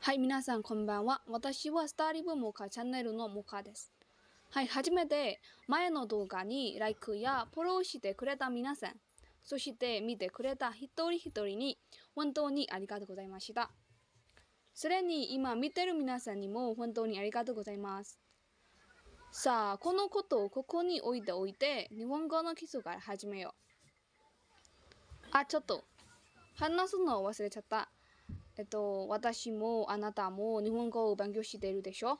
はい、皆さんこんばんは。私はスターリブモカチャンネルのモカです。はい、初めて前の動画にライクやフォローしてくれた皆さん、そして見てくれた一人一人に本当にありがとうございました。それに今見てる皆さんにも本当にありがとうございます。さあ、このことをここに置いておいて、日本語の基礎から始めよう。あ、ちょっと、話すのを忘れちゃった。私もあなたも日本語を勉強しているでしょ。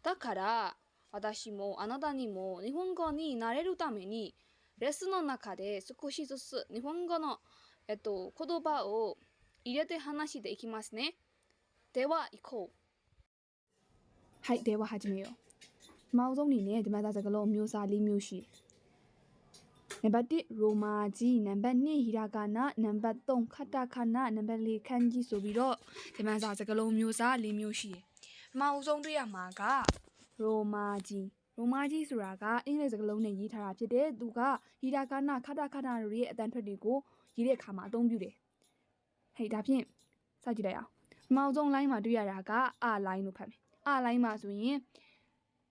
だから私もあなたにも日本語になれるためにレッスンの中で少しずつ日本語の、言葉を入れて話していきますね。では行こう。はい、では始めよう。まずにね、ဒီမှာစကားလုံးမျိုးစား၄မျိုးရှိတယ်။နံပါတ်1ရိုမာကြီးနံပါတ်2ဟီရာဂနာနံပါတ်3ခတ္တခဏနံပါတ်4ခန်းကြီးဆိုပြီးတော့ဒီမှာစကားလုံးမျိုးစား၄မျိုးရှိတယ်။အမှအဆုံးတွေ့ရမှာကရိုမာကြီးဆိုတာကအင်္ဂလိပ်စကားလုံးနဲ့ရေးထားတာဖြစ်တယ်။သူကဟီရာဂနာခတ္တခဏတို့ရဲ့အတန်ထွက်တွေကိုရေးတဲ့အခါမှာအသုံးပြုတယ်။ဟဲ့ဒါဖြင့်စကြည့်လိုက်အောင်။အမှအဆုံးလိုင်းမှာတွေ့ရတာကအလိုင်းလို့ဖတ်မယ်။အလိုင်းမှာဆိုရင်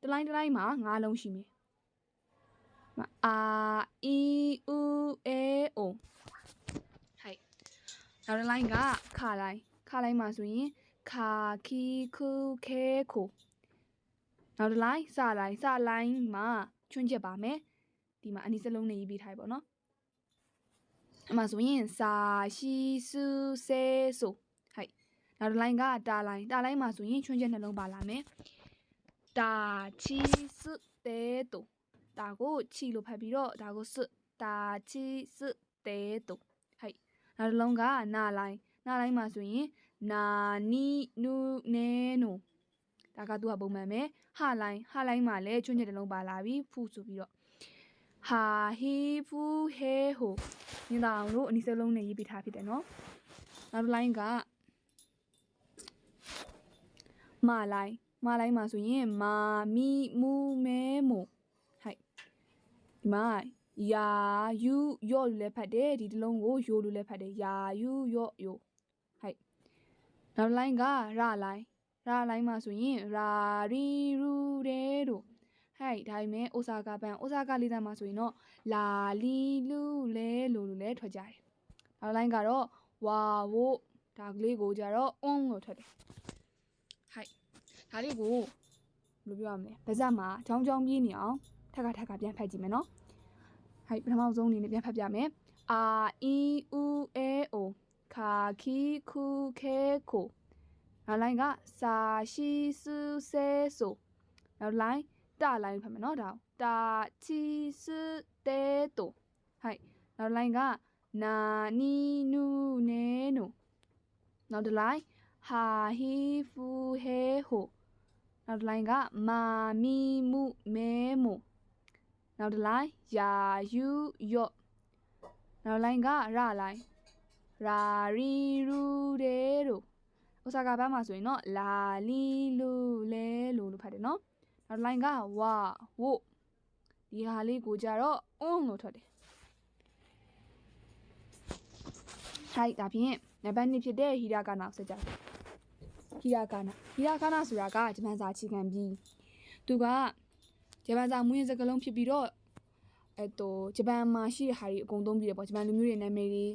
တလိုင်းမှာ၅လုံးရှိမယ်။အာအီဥအေအိုဟဲ့နောက်တစ်လိုင်းကခလိုင်းမှာဆိုရင်ခါခီခုခဲခိုနောက်တစ်လိုင်းစလိုင်းမှာချွန်းချက်ပါမယ်ဒီမှာအနီးစလုံးနဲ့ရေးပေးထားပြီပေါ့နော်အမှဆိုရင်စာရှိစုဆဲဆိုဟဲ့နောက်တစ်လိုင်းကတာလိုင်းမှာဆိုရင်ချွန်းချက်နှလုံးပါလာမယ်တာချီစုတဲတူဒါကိုချီလို့ဖတ်ပြီးတော့ဒါကိုစွတာချီစွတဲတူဟဲ့နောက်တစ်လုံးကနာလိုင်းမှာဆိုရင်နာနီနူနဲနိုဒါကသူကပုံမှန်ပဲဟာလိုင်းမှာလည်းချွန်းချက်တစ်လုံးပါလာပြီဖူဆိုပြီးတော့ဟာဟီဖူဟဲဟိုညင်တာအောင်လို့အနီးစလုံးနဲ့ရေးပေးထားဖြစ်တယ်နော်နောက်တစ်လိုင်းကမာလိုင်းမှာဆိုရင်မာမီမူမဲမိုဟဲ့ဒီမှာယာယူယော့လို့လည်းဖတ်တယ်ဒီတစ်လုံးကိုယိုလို့လည်းဖတ်တယ်ယာယူယော့ယိုဟဲ့နောက်လိုင်းကရလိုင်းမှာဆိုရင်ရာရီရူရဲတို့ဟဲ့ဒါပေမဲ့အိုဆာကာလေးသားမှာဆိုရင်တော့လာလီလူလဲလို့လည်းထွက်ကြတယ်နောက်လိုင်းကတော့ဝါဝို့ဒါကလေးကိုကြတော့အွန်းလို့ထွက်တယ်ဟဲ့ဒါလေးကိုဘယ်လိုပြောရမလဲပါးစပ်မှာချောင်းပြေးနေအောင်ထက်ကပြန်ဖတ်ကြည့်မယ်နော်ဟဲ့ပထမဆုံးအနေနဲ့ပြန်ဖတ်ပြမယ်အာအီဥအေအိုခါခီခုခဲခိုနောက်လိုင်းကစာရှိစုဆဲဆိုနောက်လိုင်းတာလိုင်းဖတ်မယ်နော်ဒါတာချီစုတဲတိုဟဲ့နောက်လိုင်းကနာနီနူနဲနိုနောက်တစ်လိုင်းဟာဟီဖူဟဲဟိုနောက်တစ်လိုင်းကမာမီမူမဲမိုနောက်တစ်လိုင်းယာယူယော့နောက်လိုင်းကရာရီရူရဲတို့အိုဆာကာဘန်းမှာဆိုရင်တော့လာလီလူလဲလို့ဖတ်တယ်နော်နောက်တစ်လိုင်းကဝါဝို့ဒီဟာလေးကိုကြတော့အွန်းလို့ထွက်တယ်ဟဲ့ဒါဖြင့်နံပါတ်2ဖြစ်တဲ့ဟီရာဂနာကိုဆက်ကြည့်ဟီရာဂနာဆိုတာကဂျပန်စာအခြေခံပြီးသူကဂျပန်စာမူရင်းစကားလုံးဖြစ်ပြီးတော့ဂျပန်မှာရှိတဲ့ဟာတွေအကုန်သုံးပြီးတယ်ပေါ့ဂျပန်လူမျိုးတွေနာမည်တွေ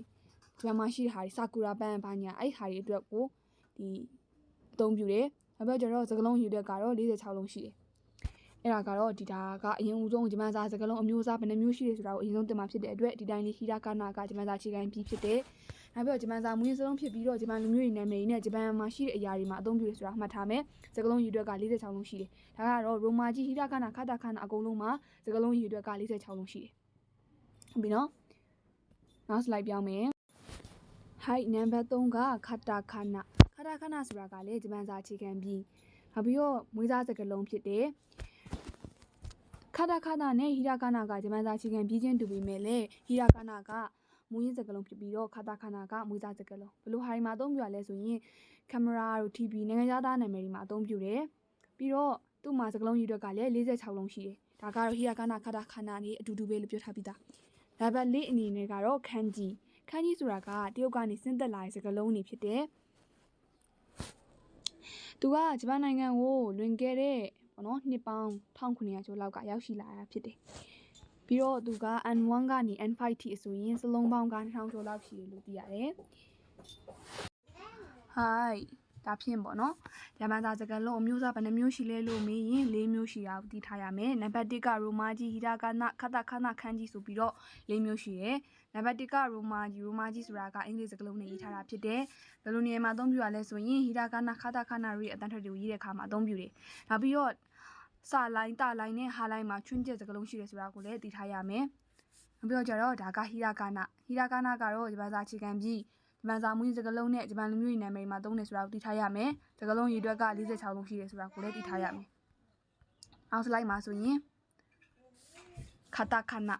ဂျပန်မှာရှိတဲ့ဟာတွေဆာကူရာပန်းဘာညာအဲ့ဟာတွေအတွက်ကိုဒီအသုံးပြုတယ်နောက်ပြီးတော့စကားလုံးရည်အတွက်ကတော့46လုံးရှိတယ်အဲ့ဒါကတော့ဒါကအရင်ဦးဆုံးဂျပန်စာစကားလုံးအမျိုးအစားဘယ်နှမျိုးရှိတယ်ဆိုတာကိုအရင်ဆုံးသင်မှာဖြစ်တဲ့အတွက်ဒီတိုင်းလေးဟီရာဂနာကဂျပန်စာအခြေခံပြီးဖြစ်တယ်နောက်ပြီးတော့ဂျပန်စာမူရင်းစလုံးဖြစ်ပြီးတော့ဂျပန်လူမျိုးတွေနာမည်တွေနဲ့ဂျပန်မှာရှိတဲ့အရာတွေမှာအသုံးပြုတယ်ဆိုတာမှတ်ထားမယ်စကားလုံးရည်အတွက်က46လုံးရှိတယ်ဒါကတော့ရိုမာကြီးဟီရာဂနာခတ္တခဏအကုန်လုံးမှာစကားလုံးရည်အတွက်က46လုံးရှိတယ်ဟုတ်ပြီနော်နောက် slide ပြောင်းမယ်ဟိုက်နံပါတ်3ကခတ္တခဏဆိုတာကလည်းဂျပန်စာအခြေခံပြီးနောက်ပြီးတော့မွေးစားစကားလုံးဖြစ်တယ်ခတ္တခဏနဲ့ဟီရာဂနာကဂျပန်စာအခြေခံပြီးချင်းတူပေမဲ့လည်းဟီရာဂနာကမူရင်းစကားလုံးဖြစ်ပြီးတော့ခတ္တခဏကမွေးစားစကားလုံးဘယ်လိုဟာတွေမှာအသုံးပြုရလဲဆိုရင်ကင်မရာတို့ TV နိုင်ငံခြားသားနာမည်တွေမှာအသုံးပြုတယ်ပြီးတော့သူ့မှာစကားလုံးရည်အတွက်ကလည်း46လုံးရှိတယ်ဒါကတော့ဟီရာဂနာခတ္တခဏနဲ့အတူတူပဲလို့ပြောထားပြီးသားနံပါတ်4အနေနဲ့ကတော့ခန်းကြီးဆိုတာကတရုတ်ကနေဆင်းသက်လာတဲ့စကားလုံးတွေဖြစ်တယ် သူကဂျပန်နိုင်ငံကိုလွင်ခဲ့တဲ့ပေါ့နော်နှစ်ပေါင်း1900ကျော်လောက်ကရောက်ရှိလာတာဖြစ်တယ်ပြီးတော့သူက N1 ကနေ N5 ထိအဆိုရင်စလုံးပေါင်းက2000ကျော်လောက်ရှိတယ်လို့သိရတယ်ဟိုင်းဒါဖြင့်ပေါ့နော်ဂျပန်စာစကားလုံးအမျိုးအစားဘယ်နှမျိုးရှိလဲလို့မေးရင်၄မျိုးရှိတာကိုသိထားရမယ်နံပါတ်1ကရိုမာကြီးဟီရာဂနာခတခနာခန်းကြီးဆိုပြီးတော့၄မျိုးရှိတယ်နံပါတ်1ကရိုမာကြီးဆိုတာကအင်္ဂလိပ်စကားလုံးနဲ့ရေးထားတာဖြစ်တယ်ဘယ်လိုနေရာမှာအသုံးပြုရလဲဆိုရင်ဟီရာဂနာခတခနာတွေအတန်းထွက်တွေကိုရေးတဲ့အခါမှာအသုံးပြုတယ်နောက်ပြီးတော့စာလိုင်းတာလိုင်းနဲ့ဟာလိုင်းမှာချွင်းချက်စကားလုံးရှိတယ်ဆိုတာကိုလည်းသိထားရမယ်နောက်ပြီးတော့ကျတော့ဒါကဟီရာဂနာကတော့ဂျပန်စာအခြေခံပြီးဂျပန်စာမူရင်းစကားလုံးနဲ့ဂျပန်လူမျိုးရေးနာမည်မှာသုံးတယ်ဆိုတာကိုသိထားရမယ်။စကားလုံးရေတွက်က46လုံးရှိတယ်ဆိုတာကိုလည်းသိထားရမယ်။နောက် slide မှာဆိုရင်ခတာခနာ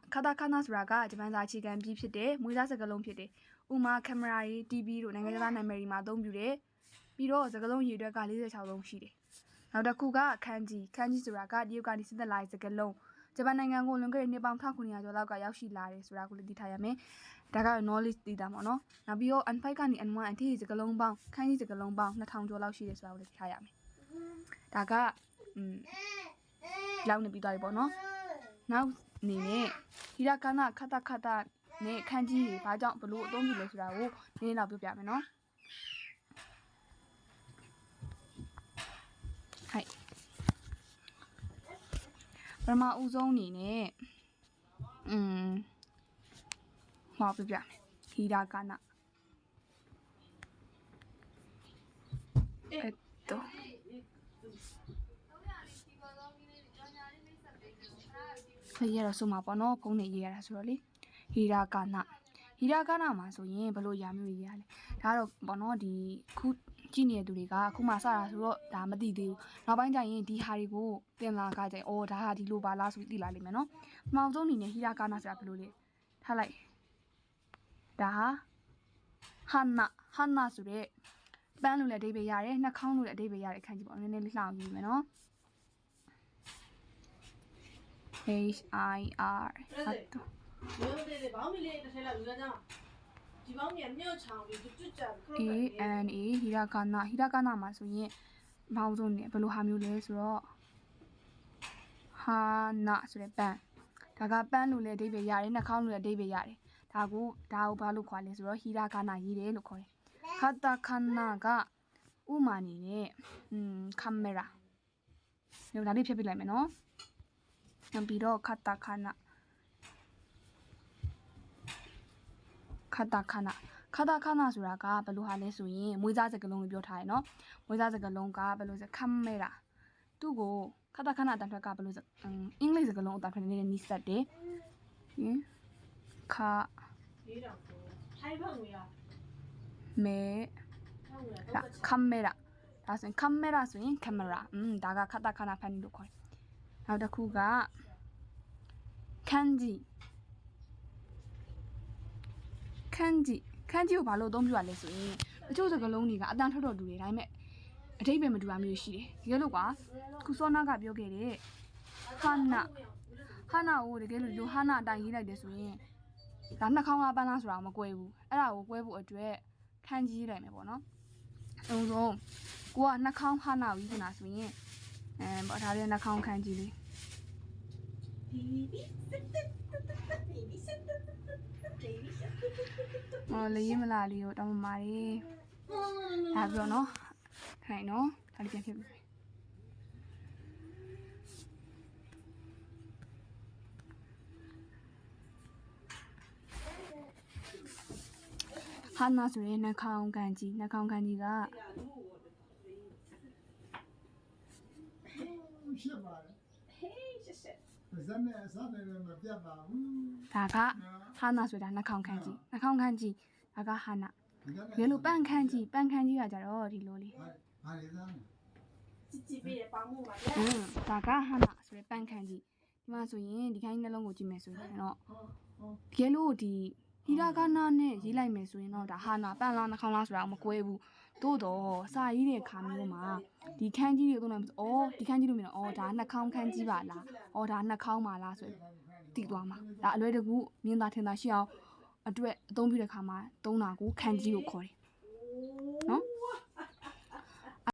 ဆိုတာကဂျပန်စာအခြေခံပြီးဖြစ်တယ်။မွေးစားစကားလုံးဖြစ်တယ်။ဥမာကင်မရာတွေ TV တို့နိုင်ငံသားနာမည်တွေမှာအသုံးပြုတယ်။ပြီးတော့စကားလုံးရေတွက်က46လုံးရှိတယ်။နောက်တစ်ခုကခန်းကြီးဆိုတာကတရုတ်ကနေစစ်သက်လာတဲ့စကားလုံးဂျပန်နိုင်ငံကိုလွန်ခဲ့တဲ့နှစ်ပေါင်း1900ကျော်လောက်ကရောက်ရှိလာတယ်ဆိုတာကိုလည်းသိထားရမယ်။ဒါက knowledge သိတာပေါ့နော်။နောက်ပြီးတော့ N5 ကနေ N1 အထိစကားလုံးပေါင်းခန်းကြီးစကားလုံးပေါင်း2000ကျော်လောက်ရှိတယ်ဆိုတာကိုလည်းသိထားရမယ်။ဒါကလောက်နေပြီးသွားပြီပေါ့နော်။နောက်အနေနဲ့ဟီရာဂနာခတာနဲ့ခန်းကြီးတွေဘာကြောင့်ဘလို့အသုံးပြုလဲဆိုတာကိုနည်းနည်းတော့ပြောပြမယ်နော်။ဟိုက်ပထမဦးဆုံးအနေနဲ့ဟောပြပြမယ်ဟီရာဂနာရေးရတော့ဆိုမှာပေါ့နော်ဖုန်းနဲ့ရေးရတာဆိုတော့လေဟီရာဂနာမှာဆိုရင်ဘလို့ရာမျိုးရေးရလဲဒါကတော့ပေါ့နော်ဒီခုကြည့်နေတဲ့သူတွေကခုမှစတာဆိုတော့ဒါမသိသေးဘူးနောက်ပိုင်းကျရင်ဒီဟာတွေကိုသင်လာကြကြအော်ဒါဟာဒီလိုပါလားဆိုသိလာလိမ့်မယ်နော်ပထမဆုံးအနေနဲ့ဟီရာဂနာဆိုတာဘလို့လဲထားလိုက်ဒါဟာဟန်နာဆိုတဲ့ပန်းလို့လည်းအဓိပ္ပာယ်ရတယ်နှာခေါင်းလို့လည်းအဓိပ္ပာယ်ရတဲ့အခန်းကြီးပေါ့နည်းနည်းလေးလှအောင်ကြည့်မယ်နော် HIR ဟုတ်တော့မျိုးတွေဘောင်းမီလေးတစ်ထည့်လိုက်ယူကြအောင်ဒီဘောင်းမီကမြုပ်ချောင်းပြီးကျွတ်ကြခရုတ်တယ် ANA ဟီရာဂနာမှာဆိုရင်ဘောင်းဆုံးနေဘယ်လိုဟာမျိုးလဲဆိုတော့ဟာနာဆိုတဲ့ပန်းဒါကပန်းလို့လည်းအဓိပ္ပာယ်ရတယ်နှာခေါင်းလို့လည်းအဓိပ္ပာယ်ရတယ်ဒါကိုဘာလို့ခေါ်လဲဆိုတော့ဟီရာဂနာရေးတယ်လို့ခေါ်တယ်ခတာခနာကဥမာအနေနဲ့ကင်မရာညဒါလေးဖြတ်ပြလိုက်မယ်နော်နောက်ပြီးတော့ခတာခနာဆိုတာကဘယ်လိုဟာလဲဆိုရင်မွေးစားစကားလုံးကိုပြောထားရယ်နော်မွေးစားစကားလုံးကဘယ်လိုဆိုကင်မရာသူ့ကိုခတာခနာအတန်ထွက်ကဘယ်လိုဆိုအင်္ဂလိပ်စကားလုံးအတန်ထွက်နေတဲ့နီးစပ်တယ်ခထိုင်ဖတ်ငွေရမဲကင်မရာဒါဆိုရင်ကင်မရာဆိုရင်ကင်မရာဒါကခတာခနာဖတ်နေလို့ခေါ်တယ်နောက်တစ်ခုကခန်းကြီးကိုဘာလို့အသုံးပြုရလဲဆိုရင်တချို့စကားလုံးတွေကအတန်ထွက်တော်တူတယ်ဒါပေမဲ့အဓိပ္ပာယ်မတူတာမျိုးရှိတယ်တကယ်လို့ခုစောနာကပြောခဲ့တဲ့ဟာနာကိုတကယ်လို့လိုဟာနာအတိုင်းရေးလိုက်တယ်ဆိုရင်ဒါနှာခေါင်းကပန်းလားဆိုတာမကွဲဘူးအဲ့ဒါကိုကွဲဖို့အတွက်ခန်းကြီးရေးလိုက်မယ်ပေါ့နော်အုံဆုံးကိုကနှာခေါင်းဟာနာကိုရေးနေတာဆိုရင်ပေါ့ဒါလေးနှာခေါင်းခန်းကြီးလေးလေးမလားလေးကိုတောင်းပါလေးဒါပြောနော်ခိုင်နော်ဒါလေးပြန်ဖြစ်ပြီဟာနာဆိုရင်နှာခေါင်းခန်းကြီးကဖြစ်ပါတယ်ဇက်နဲ့ဇက်နဲ့မပြတ်ပါဘူးဒါကဟာနာဆိုတာနှာခေါင်းခန်းကြီးဒါကဟာနာဘယ်လိုပန့်ခန်းကြီးကကြတော့ဒီလိုလေးဟာလေသားကြည့်ပေးရပါမှုပါဒါကဟာနာဆိုတဲ့ပန့်ခန်းကြီးဒီမှာဆိုရင်ဒီခိုင်းနှလုံးကိုကြည့်မယ်ဆိုရင်တော့တကယ်လို့ဒီဟီရာဂနာနဲ့ရေးလိုက်မယ်ဆိုရင်တော့ဒါဟာနာပန့်လားနှာခေါင်းလားဆိုတာမကွဲဘူးသို့တော့စာရေးတဲ့ခါမျိုးမှာဒီခန်းကြီးတွေကိုသုံးလိုက်မယ်ဒီခန်းကြီးလို့မြင်တော့ဒါနှာခေါင်းခန်းကြီးပါလားဒါနှာခေါင်းပါလားဆိုသိသွားမှာဒါအလွယ်တကူမြင်သာထင်သာရှိအောင်အတွက်အသုံးပြုတဲ့ခါမှာသုံးတာကိုခန်းကြီးကိုခေါ်တယ်